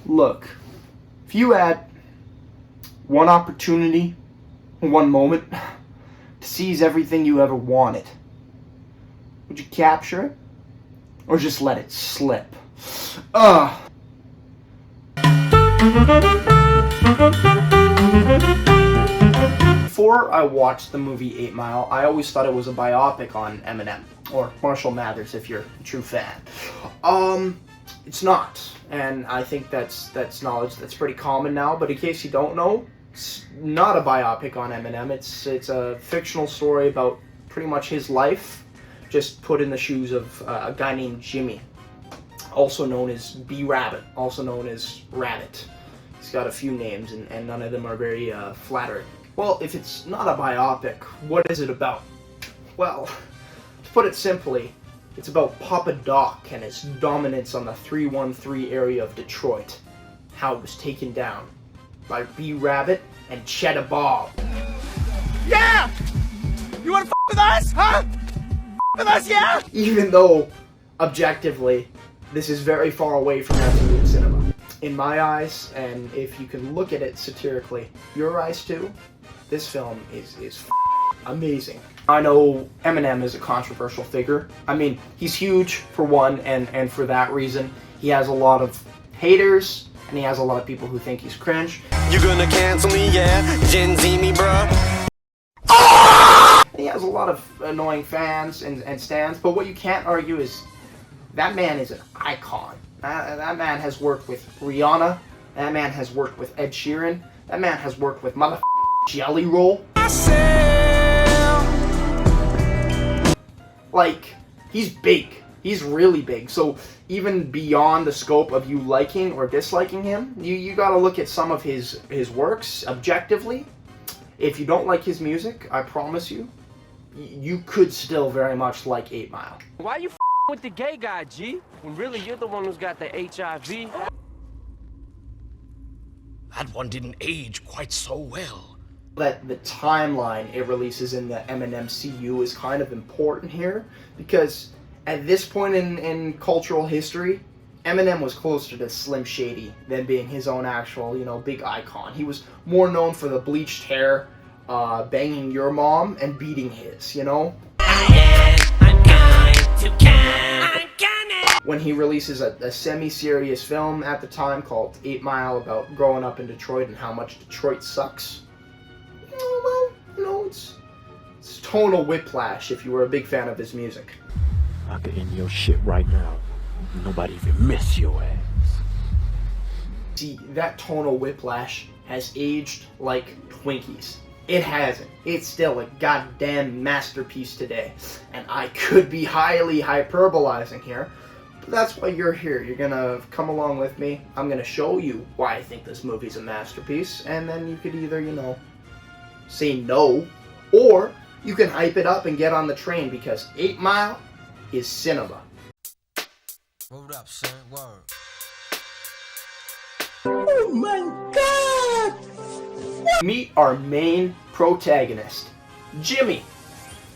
Look, if you had one opportunity, one moment, to seize everything you ever wanted, would you capture it? Or just let it slip? Before I watched the movie 8 Mile, I always thought it was a biopic on Eminem, or Marshall Mathers if you're a true fan. It's not, and I think that's knowledge that's pretty common now, but in case you don't know, it's not a biopic on Eminem. It's a fictional story about pretty much his life, just put in the shoes of a guy named Jimmy, also known as B-Rabbit, also known as Rabbit. He's got a few names, and none of them are very flattering. Well, if it's not a biopic, what is it about? Well, to put it simply, it's about Papa Doc and his dominance on the 313 area of Detroit. How it was taken down by B-Rabbit and Cheddar Bob. Yeah! You wanna f*** with us, huh? With us, yeah? Even though, objectively, this is very far away from absolute cinema. In my eyes, and if you can look at it satirically, your eyes too, this film is amazing. I know Eminem is a controversial figure. I mean, he's huge for one, and for that reason, he has a lot of haters, and he has a lot of people who think he's cringe. You gonna cancel me, yeah? Gen Z me, bruh? And he has a lot of annoying fans and stans, but what you can't argue is that man is an icon. That man has worked with Rihanna, that man has worked with Ed Sheeran, that man has worked with mother Jelly Roll. Like, he's big. He's really big. So even beyond the scope of you liking or disliking him, you gotta look at some of his works objectively. If you don't like his music, I promise you, you could still very much like 8 Mile. Why you with the gay guy, G? When really you're the one who's got the HIV. That one didn't age quite so well. That the timeline it releases in the Eminem CU is kind of important here, because at this point in cultural history, Eminem was closer to Slim Shady than being his own actual, big icon. He was more known for the bleached hair, banging your mom, and beating his, When he releases a semi-serious film at the time called 8 Mile about growing up in Detroit and how much Detroit sucks, it's tonal whiplash if you were a big fan of his music. I could end your shit right now. Nobody even miss your ass. See, that tonal whiplash has aged like Twinkies. It hasn't. It's still a goddamn masterpiece today. And I could be highly hyperbolizing here, but that's why you're here. You're gonna come along with me. I'm gonna show you why I think this movie's a masterpiece, and then you could either, say no, or you can hype it up and get on the train, because 8 Mile is cinema. Hold up, son. Word. Oh my God! Meet our main protagonist, Jimmy.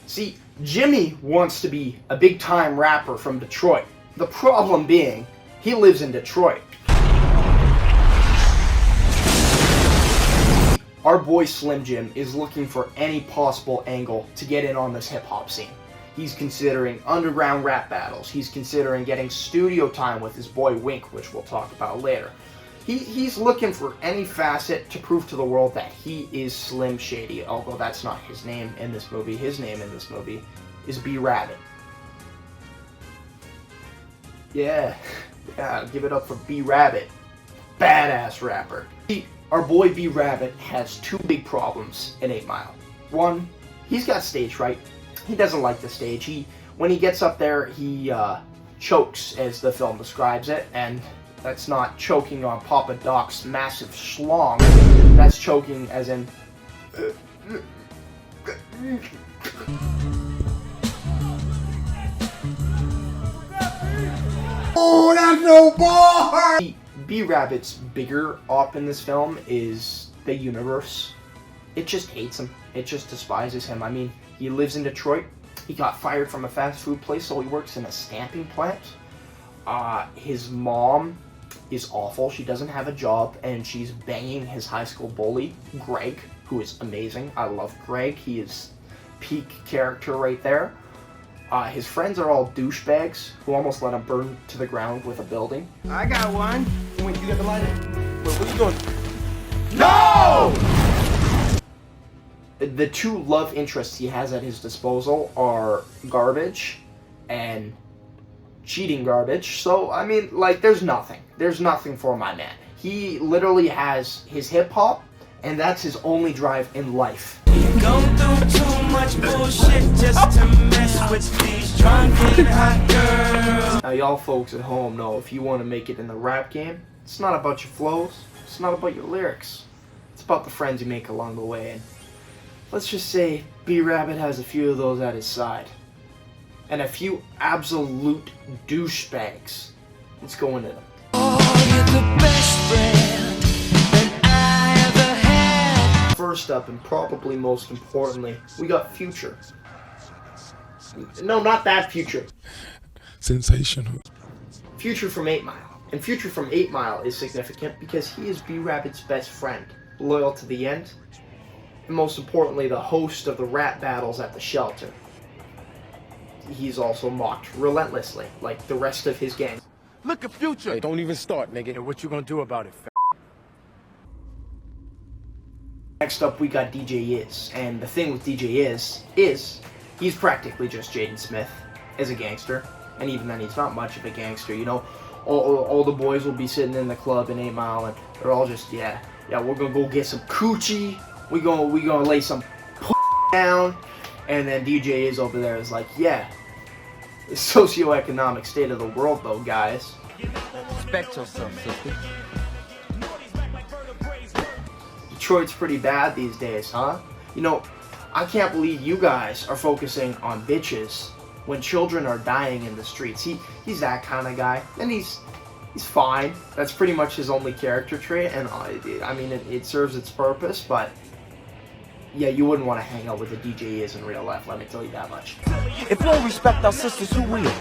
See, Jimmy wants to be a big-time rapper from Detroit. The problem being, he lives in Detroit. Our boy Slim Jim is looking for any possible angle to get in on this hip-hop scene. He's considering underground rap battles. He's considering getting studio time with his boy Wink, which we'll talk about later. He's looking for any facet to prove to the world that he is Slim Shady, although that's not his name in this movie. His name in this movie is B-Rabbit. Yeah, give it up for B-Rabbit. Badass rapper. Our boy B-Rabbit has two big problems in 8 Mile. One, he's got stage fright. He doesn't like the stage. When he gets up there, he chokes, as the film describes it, and that's not choking on Papa Doc's massive schlong. That's choking as in... Oh, that's no bar! B-Rabbit's bigger op in this film is the universe. It just hates him. It just despises him. I mean, he lives in Detroit. He got fired from a fast food place, so he works in a stamping plant. His mom is awful. She doesn't have a job, and she's banging his high school bully, Greg, who is amazing. I love Greg. He is peak character right there. His friends are all douchebags who almost let him burn to the ground with a building. I got one. Wait, you got the lighter? Wait, what are you doing? No! The two love interests he has at his disposal are garbage and cheating garbage. So, I mean, like, there's nothing. There's nothing for my man. He literally has his hip-hop, and that's his only drive in life. Go through too much bullshit just to mess with these drunken hot girls. Now, y'all folks at home know if you want to make it in the rap game, it's not about your flows, it's not about your lyrics. It's about the friends you make along the way, and let's just say B-Rabbit has a few of those at his side. And a few absolute douchebags. Let's go into them. Oh, you're the best friend that I ever had. First up, and probably most importantly, we got Future. No, not that Future. Sensational. Future from 8 Mile. And Future from 8 Mile is significant because he is B-Rabbit's best friend, loyal to the end, and most importantly, the host of the rap battles at the shelter. He's also mocked relentlessly, like the rest of his gang. Look at Future. Hey, don't even start, nigga. And what you gonna do about it, Next up, we got DJ Iz. And the thing with DJ is he's practically just Jaden Smith as a gangster. And even then, he's not much of a gangster, you know. All the boys will be sitting in the club in 8 Mile, and they're all just, yeah, we're gonna go get some coochie. We gonna lay some down. And then DJ Iz over there is like, yeah, the socioeconomic state of the world, though, guys. Respect yourself, sister. Detroit's pretty bad these days, huh? You know, I can't believe you guys are focusing on bitches when children are dying in the streets. He's that kind of guy, and he's fine. That's pretty much his only character trait, and I mean, it serves its purpose, but yeah, you wouldn't want to hang out with a DJ Iz in real life, let me tell you that much. If we don't respect our sisters, who will?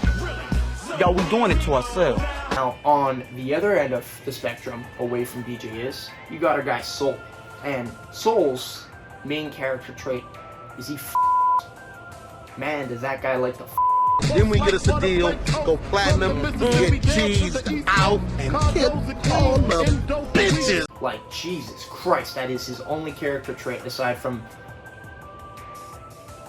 Yo, we doing it to ourselves. Now, on the other end of the spectrum, away from DJ Iz, you got our guy Soul. And Soul's main character trait is he man, does that guy like to Then we get us a deal, go platinum, get cheese out, and kill all the bitches. Like, Jesus Christ, that is his only character trait aside from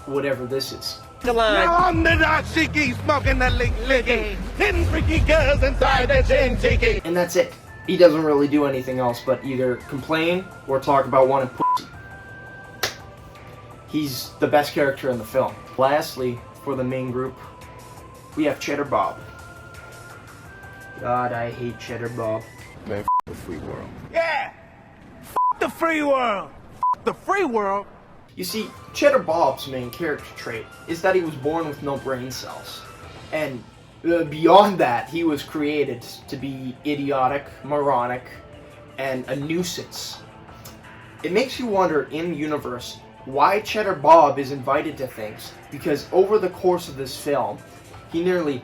whatever this is. Now I'm the dashiki, smoking the licky, 10 freaky girls inside the tiki. And that's it. He doesn't really do anything else but either complain or talk about wanting pussy. He's the best character in the film. Lastly, for the main group, we have Cheddar Bob. God, I hate Cheddar Bob. Man, the free world. Yeah! The free world! The free world! You see, Cheddar Bob's main character trait is that he was born with no brain cells. And beyond that, he was created to be idiotic, moronic, and a nuisance. It makes you wonder, in universe, why Cheddar Bob is invited to things, because over the course of this film, he nearly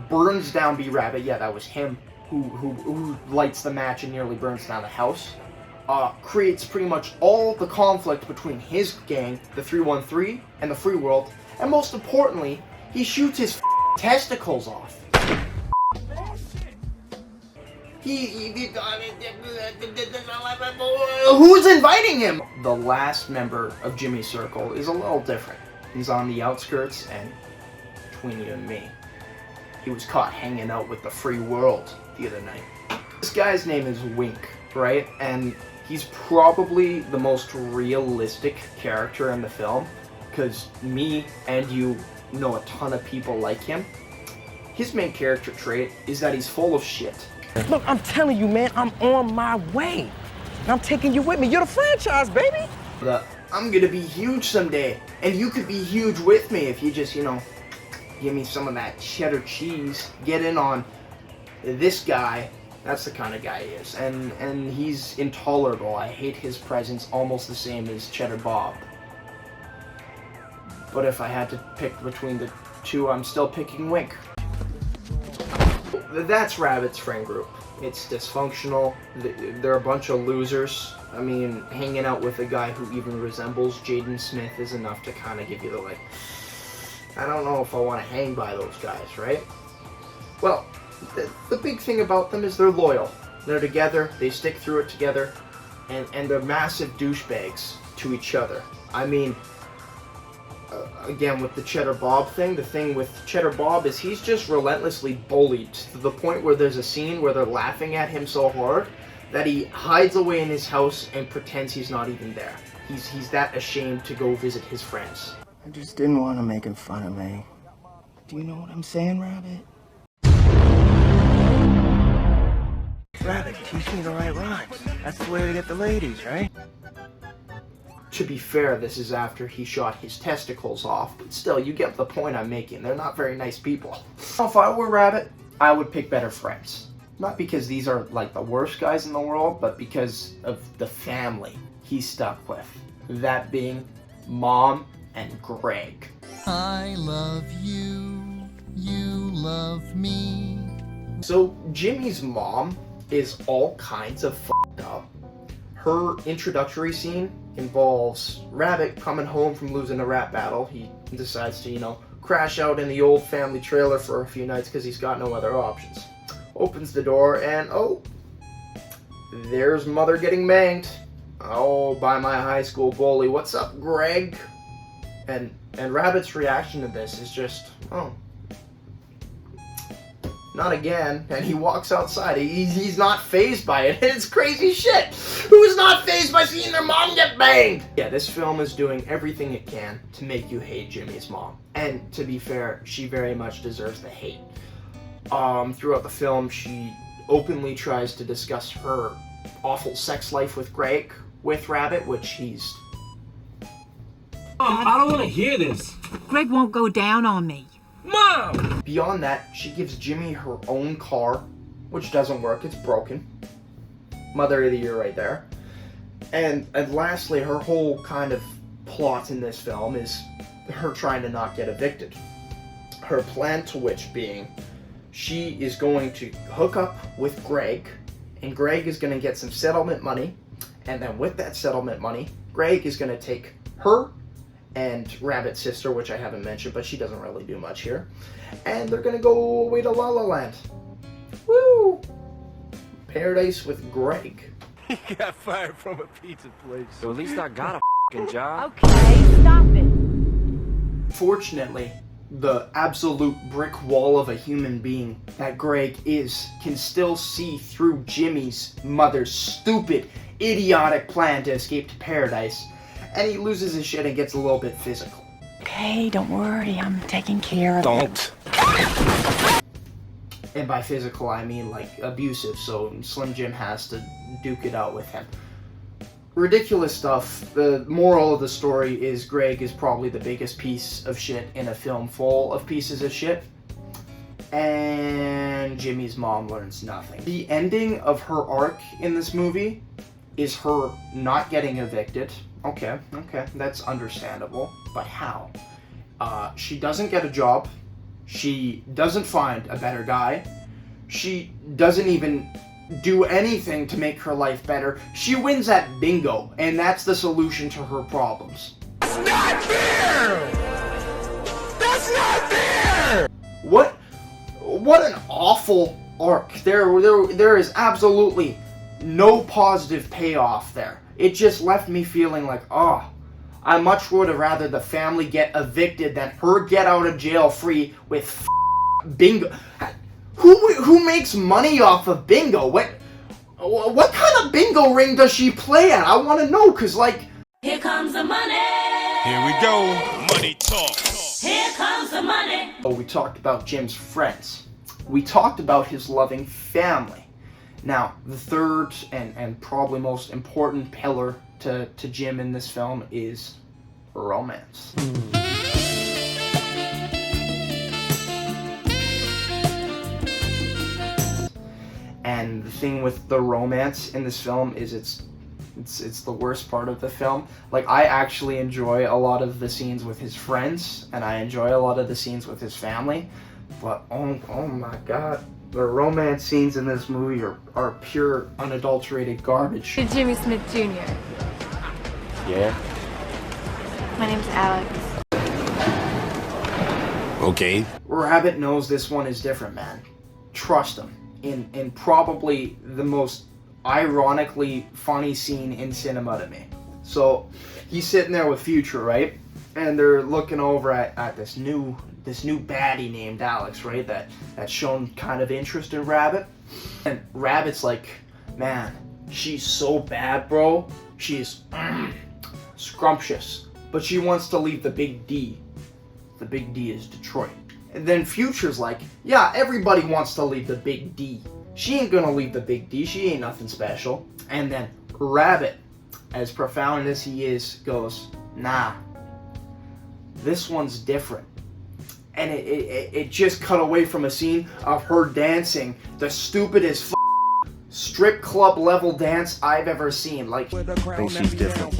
burns down B-Rabbit. Yeah, that was him who lights the match and nearly burns down the house. Creates pretty much all the conflict between his gang, the 313, and the free world, and most importantly, he shoots his testicles off. Who's inviting him? The last member of Jimmy's circle is a little different. He's on the outskirts, and between you and me, he was caught hanging out with the free world the other night. This guy's name is Wink, right? And he's probably the most realistic character in the film, because me and you know a ton of people like him. His main character trait is that he's full of shit. Look, I'm telling you, man, I'm on my way. I'm taking you with me. You're the franchise, baby. I'm gonna be huge someday, and you could be huge with me if you just, you know, give me some of that cheddar cheese. Get in on this guy. That's the kind of guy he is, and he's intolerable. I hate his presence almost the same as Cheddar Bob. But if I had to pick between the two, I'm still picking Wink. that's Rabbit's friend group. It's dysfunctional. They're a bunch of losers. I mean, hanging out with a guy who even resembles Jaden Smith is enough to kind of give you the, like, I don't know if I want to hang by those guys, right? Well, the big thing about them is they're loyal. They're together, they stick through it together, and they're massive douchebags to each other. I mean, again, with the Cheddar Bob thing, the thing with Cheddar Bob is he's just relentlessly bullied to the point where there's a scene where they're laughing at him so hard that he hides away in his house and pretends he's not even there. He's that ashamed to go visit his friends. I just didn't want him making fun of me. Do you know what I'm saying, Rabbit? Rabbit, teach me the right rhymes. That's the way to get the ladies, right? To be fair, this is after he shot his testicles off, but still, you get the point I'm making. They're not very nice people. If I were Rabbit, I would pick better friends. Not because these are, like, the worst guys in the world, but because of the family he's stuck with. That being Mom and Greg. I love you, you love me. So, Jimmy's mom is all kinds of f***ed up. Her introductory scene involves Rabbit coming home from losing a rap battle. He decides to, crash out in the old family trailer for a few nights because he's got no other options. Opens the door and, oh, there's Mother getting banged. Oh, by my high school bully. What's up, Greg? And Rabbit's reaction to this is just, oh, not again. And he walks outside. He's not fazed by it. It's crazy shit. Who is not fazed by seeing their mom get banged? Yeah, this film is doing everything it can to make you hate Jimmy's mom. And to be fair, she very much deserves the hate. Throughout the film, she openly tries to discuss her awful sex life with Greg, with Rabbit, which he's... Mom, I don't want to hear this. Greg won't go down on me. Mom! Beyond that, she gives Jimmy her own car, which doesn't work, it's broken. Mother of the Year right there. And lastly, her whole kind of plot in this film is her trying to not get evicted. Her plan to which being, she is going to hook up with Greg, and Greg is going to get some settlement money, and then with that settlement money, Greg is going to take her and Rabbit's sister, which I haven't mentioned, but she doesn't really do much here, and they're going to go away to La La Land. Woo! Paradise with Greg. He got fired from a pizza place. So at least I got a f***ing job. Okay, stop it. Fortunately, the absolute brick wall of a human being that Greg is can still see through Jimmy's mother's stupid, idiotic plan to escape to paradise, and he loses his shit and gets a little bit physical. Okay, don't worry, I'm taking care of it. And by physical, I mean, like, abusive, so Slim Jim has to duke it out with him. Ridiculous stuff. The moral of the story is Greg is probably the biggest piece of shit in a film full of pieces of shit. And Jimmy's mom learns nothing. The ending of her arc in this movie is her not getting evicted. Okay, that's understandable. But how? She doesn't get a job. She doesn't find a better guy. She doesn't even do anything to make her life better. She wins at bingo, and that's the solution to her problems. That's not fair! That's not fair! What an awful arc. There is absolutely no positive payoff there. It just left me feeling like, I much would have rather the family get evicted than her get out of jail free with bingo. Who makes money off of bingo? What kind of bingo ring does she play at? I want to know, cause like... Here comes the money. Here we go. Money talk. Here comes the money. Oh, we talked about Jim's friends. We talked about his loving family. Now, the third and probably most important pillar to Jim in this film is romance. And the thing with the romance in this film is it's the worst part of the film. Like, I actually enjoy a lot of the scenes with his friends, and I enjoy a lot of the scenes with his family, but oh my god, The romance scenes in this movie are pure, unadulterated garbage. Jimmy Smith Jr. Yeah? My name's Alex. Okay. Rabbit knows this one is different, man. Trust him. In probably the most ironically funny scene in cinema to me. So, he's sitting there with Future, right? And they're looking over at this new baddie named Alex, right? That's shown kind of interest in Rabbit. And Rabbit's like, man, she's so bad, bro. She's scrumptious. But she wants to leave the big D. The big D is Detroit. And then Future's like, yeah, everybody wants to leave the big D. She ain't gonna leave the big D. She ain't nothing special. And then Rabbit, as profound as he is, goes, nah, this one's different. And it just cut away from a scene of her dancing the stupidest strip club level dance I've ever seen. Like, I think she's different.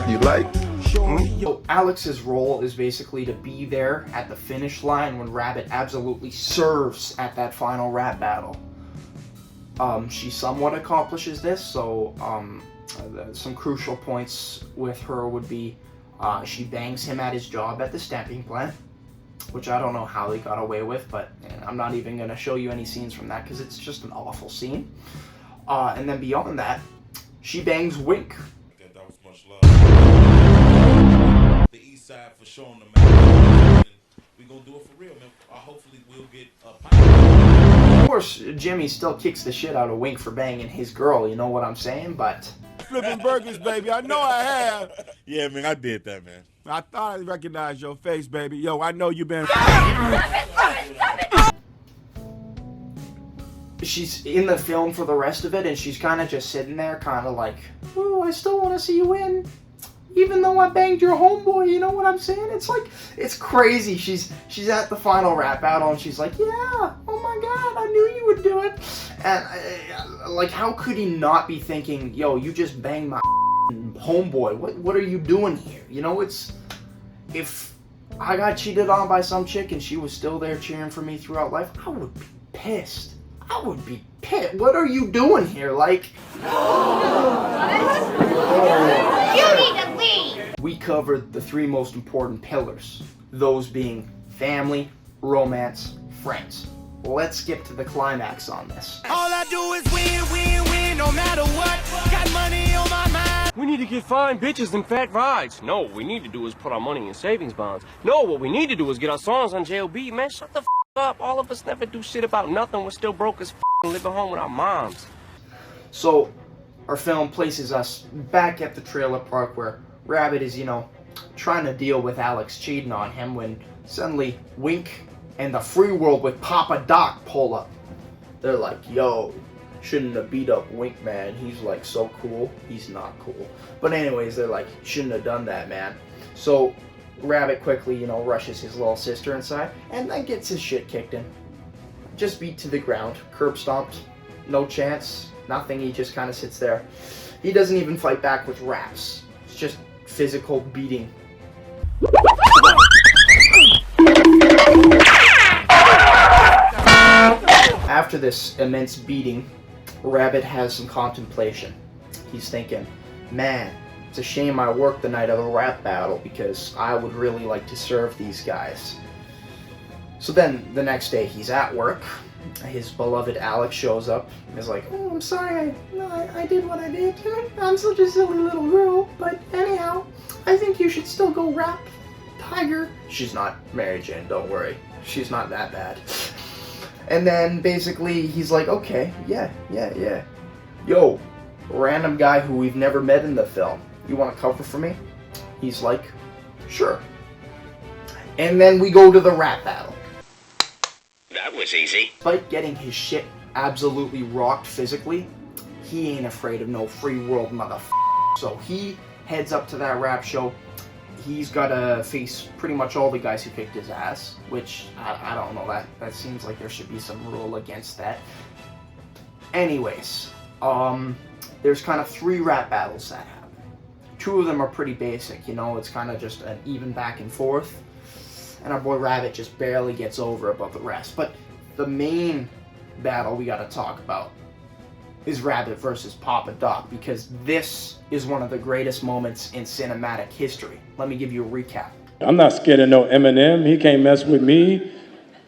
You like? So Alex's role is basically to be there at the finish line when Rabbit absolutely serves at that final rap battle. She somewhat accomplishes this, so some crucial points with her would be she bangs him at his job at the stamping plant, which I don't know how they got away with, but I'm not even going to show you any scenes from that because it's just an awful scene. And then beyond that, she bangs Wink. That was much love. The East Side for showing the man. We gonna do it for real, man. Hopefully we'll get a. Of course, Jimmy still kicks the shit out of Wink for banging his girl. You know what I'm saying? But Flipping burgers, baby. I know I have. Yeah, man, I did that, man. I thought I recognized your face, baby. Yo, I know you've been. She's in the film for the rest of it, and she's kind of just sitting there, kind of like, oh, I still want to see you win. Even though I banged your homeboy, you know what I'm saying? It's like, it's crazy. She's at the final rap battle, and she's like, yeah, oh my god, I knew you would do it. And, like, how could he not be thinking, yo, you just banged my homeboy. What are you doing here? You know, it's, if I got cheated on by some chick and she was still there cheering for me throughout life, I would be pissed. I would be pissed. What are you doing here? Like, You need to leave! we covered the three most important pillars, those being family, romance, friends. Let's skip to the climax on this. All I do is win, win, win, no matter what. Got money on my mind. We need to get fine bitches and fat rides. No, what we need to do is put our money in savings bonds. No, what we need to do is get our songs on JLB. Man, shut the up. All of us never do shit about nothing. We're still broke as living home with our moms. So, our film places us back at the trailer park where Rabbit is, you know, trying to deal with Alex cheating on him when suddenly Wink and the Free World with Papa Doc pull up. They're like, yo, shouldn't have beat up Wink, man. He's like so cool. He's not cool. But anyways, they're like, shouldn't have done that, man. So Rabbit quickly, you know, rushes his little sister inside and then gets his shit kicked in. Just beat to the ground, curb stomped, no chance, nothing. He just kind of sits there. He doesn't even fight back with raps. It's just physical beating. After this immense beating, Rabbit has some contemplation. He's thinking, man, it's a shame I worked the night of the rap battle because I would really like to serve these guys. So then, the next day, he's at work. His beloved Alex shows up and is like, oh, I'm sorry, I did what I did. I'm such a silly little girl, but anyhow, I think you should still go rap Tiger. She's not Mary Jane, don't worry. She's not that bad. And then, basically, he's like, okay, yeah. Yo, random guy who we've never met in the film, you want to cover for me? He's like, sure. And then we go to the rap battle. That was easy. Despite getting his shit absolutely rocked physically, he ain't afraid of no Free World motherfucker. So he heads up to that rap show. He's got to face pretty much all the guys who kicked his ass, which I don't know, that seems like there should be some rule against that. Anyways, there's kind of 3 rap battles that happen. 2 of them are pretty basic, you know, it's kind of just an even back and forth. And our boy Rabbit just barely gets over above the rest. But the main battle we gotta talk about is Rabbit versus Papa Doc, because this is one of the greatest moments in cinematic history. Let me give you a recap. I'm not scared of no Eminem. He can't mess with me.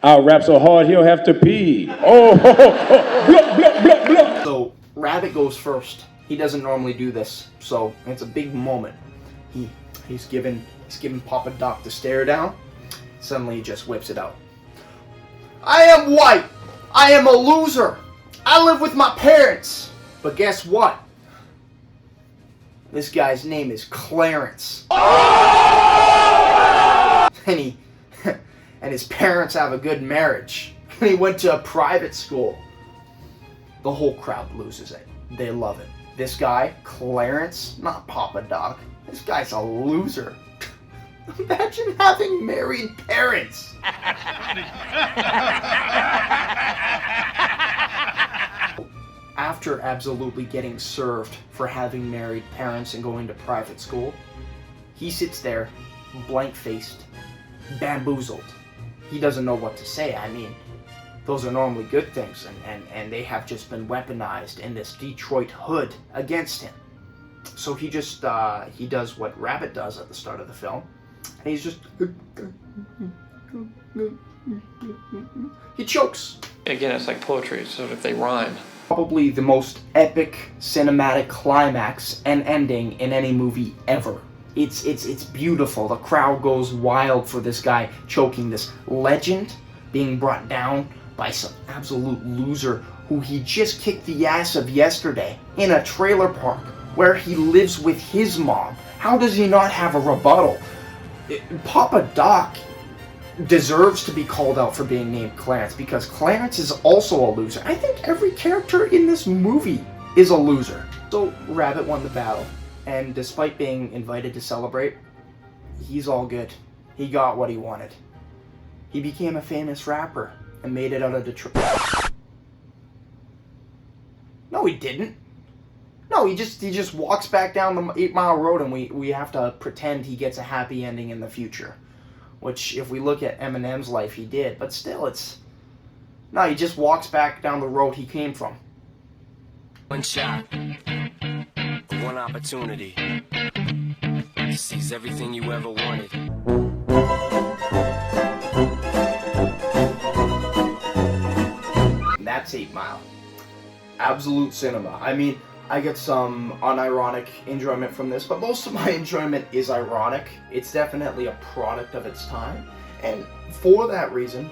I'll rap so hard he'll have to pee. Oh, blah, blah, blah, blah. So Rabbit goes first. He doesn't normally do this, so it's a big moment. He's giving Papa Doc the stare down. Suddenly he just whips it out. I am white. I am a loser. I live with my parents. But guess what? This guy's name is Clarence. And and his parents have a good marriage. He went to a private school. The whole crowd loses it. They love it. This guy, Clarence, not Papa Doc. This guy's a loser. Imagine having married parents. After absolutely getting served for having married parents and going to private school, he sits there, blank-faced, bamboozled. He doesn't know what to say. I mean, those are normally good things, and they have just been weaponized in this Detroit hood against him. So he just, he does what Rabbit does at the start of the film, and he's just, he chokes. Again, it's like poetry, so if they rhyme. Probably the most epic cinematic climax and ending in any movie ever. It's beautiful. The crowd goes wild for this guy choking, this legend being brought down by some absolute loser who he just kicked the ass of yesterday in a trailer park where he lives with his mom. How does he not have a rebuttal? Papa Doc deserves to be called out for being named Clarence, because Clarence is also a loser. I think every character in this movie is a loser. So Rabbit won the battle, and despite being invited to celebrate, he's all good. He got what he wanted. He became a famous rapper and made it out of Detroit. No, he didn't. No, he just walks back down the 8 Mile Road, and we have to pretend he gets a happy ending in the future. Which, if we look at Eminem's life, he did. But still, no, he just walks back down the road he came from. One shot, one opportunity, seize everything you ever wanted. And that's 8 Mile. Absolute cinema. I mean, I get some unironic enjoyment from this, but most of my enjoyment is ironic. It's definitely a product of its time, and for that reason,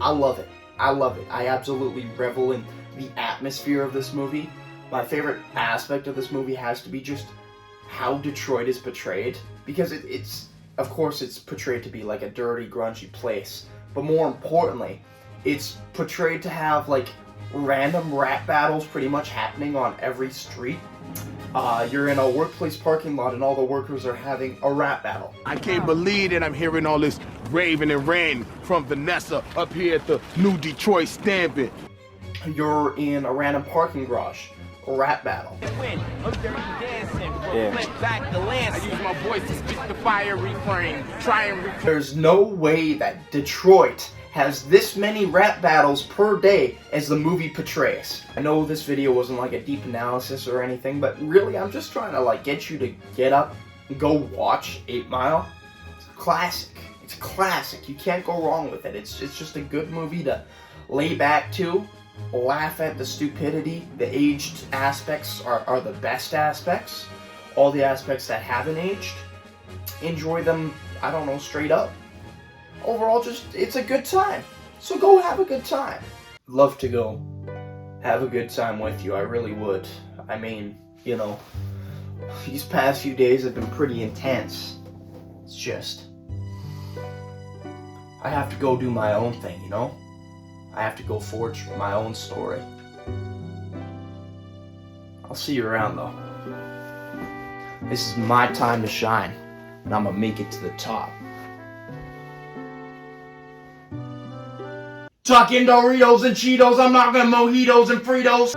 I love it. I love it. I absolutely revel in the atmosphere of this movie. My favorite aspect of this movie has to be just how Detroit is portrayed, because it's of course it's portrayed to be like a dirty, grungy place, but more importantly, it's portrayed to have like random rap battles pretty much happening on every street. You're in a workplace parking lot and all the workers are having a rap battle. I can't believe that I'm hearing all this raving and ranting from Vanessa up here at the New Detroit Stampin'. You're in a random parking garage, a rap battle. I use my voice to spit the fire refrain. There's no way that Detroit has this many rap battles per day as the movie portrays. I know this video wasn't like a deep analysis or anything, but really I'm just trying to like get you to get up and go watch 8 Mile. It's classic. It's classic. You can't go wrong with it. It's just a good movie to lay back to, laugh at the stupidity. The aged aspects are the best aspects. All the aspects that haven't aged, enjoy them, I don't know, straight up. Overall, it's a good time. So go have a good time. Love to go have a good time with you. I really would. I mean, you know, these past few days have been pretty intense. It's just, I have to go do my own thing, you know? I have to go forge my own story. I'll see you around, though. This is my time to shine, and I'm gonna make it to the top. Talking Doritos and Cheetos, I'm not gonna mojitos and Fritos.